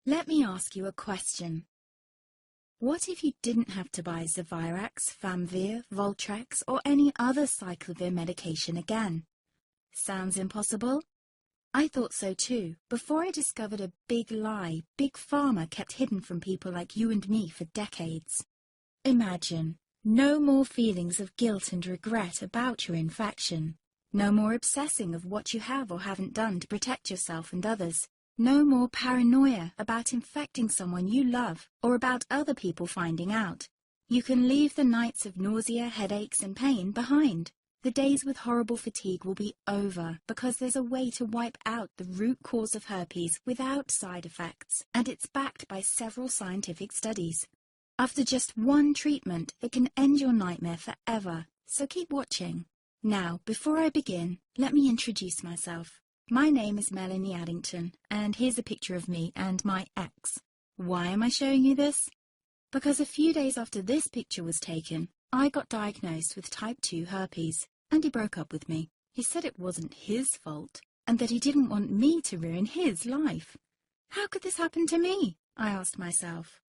Let me ask you a question. What if you didn't have to buy Zevirax, Famvir, Voltrex, or any other cyclovir medication again? Sounds impossible? I thought so too, before I discovered a big lie Big Pharma kept hidden from people like you and me for decades. Imagine, no more feelings of guilt and regret about your infection. No more obsessing of what you have or haven't done to protect yourself and others. No more paranoia about infecting someone you love or about other people finding out. You can leave the nights of nausea, headaches and pain behind. The days with horrible fatigue will be over because there's a way to wipe out the root cause of herpes without side effects, and it's backed by several scientific studies. After just one treatment, it can end your nightmare forever, so keep watching. Now, before I begin, let me introduce myself. My name is Melanie Addington, and here's a picture of me and my ex. Why am I showing you this? Because a few days after this picture was taken, I got diagnosed with type 2 herpes, and he broke up with me. He said it wasn't his fault, and that he didn't want me to ruin his life. How could this happen to me? I asked myself.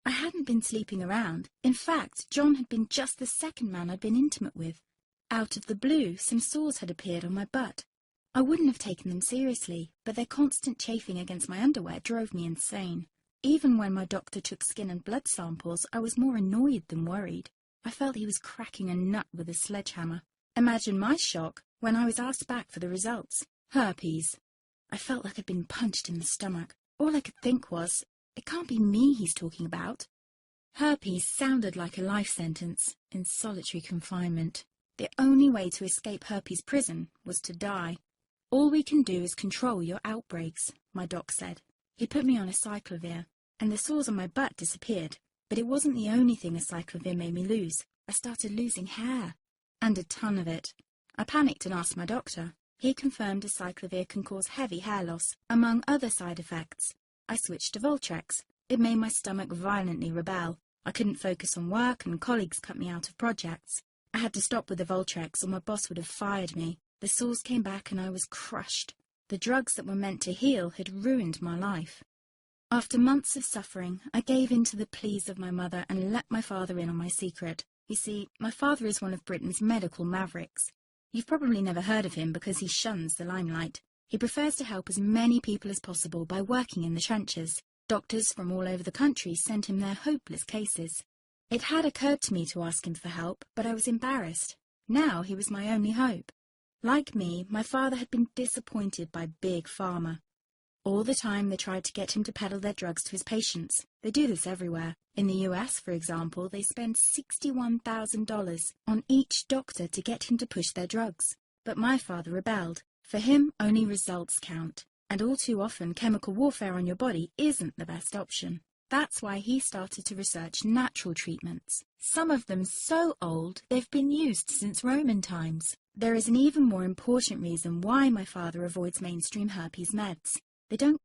I hadn't been sleeping around. In fact, John had been just the second man I'd been intimate with. Out of the blue, some sores had appeared on my butt. I wouldn't have taken them seriously, but their constant chafing against my underwear drove me insane. Even when my doctor took skin and blood samples, I was more annoyed than worried. I felt he was cracking a nut with a sledgehammer. Imagine my shock when I was asked back for the results. Herpes. I felt like I'd been punched in the stomach. All I could think was, it can't be me he's talking about. Herpes sounded like a life sentence in solitary confinement. The only way to escape herpes prison was to die. All we can do is control your outbreaks, my doc said. He put me on a cyclovir, and the sores on my butt disappeared. But it wasn't the only thing a cyclovir made me lose. I started losing hair, and a ton of it. I panicked and asked my doctor. He confirmed a cyclovir can cause heavy hair loss, among other side effects. I switched to Voltrex. It made my stomach violently rebel. I couldn't focus on work, and colleagues cut me out of projects. I had to stop with the Voltrex, or my boss would have fired me. The sores came back and I was crushed. The drugs that were meant to heal had ruined my life. After months of suffering, I gave in to the pleas of my mother and let my father in on my secret. You see, my father is one of Britain's medical mavericks. You've probably never heard of him because he shuns the limelight. He prefers to help as many people as possible by working in the trenches. Doctors from all over the country sent him their hopeless cases. It had occurred to me to ask him for help, but I was embarrassed. Now he was my only hope. Like me, my father had been disappointed by Big Pharma. All the time they tried to get him to peddle their drugs to his patients. They do this everywhere. In the US, for example, they spend $61,000 on each doctor to get him to push their drugs. But my father rebelled. For him, only results count. And all too often, chemical warfare on your body isn't the best option. That's why he started to research natural treatments. Some of them so old, they've been used since Roman times. There is an even more important reason why my father avoids mainstream herpes meds. They don't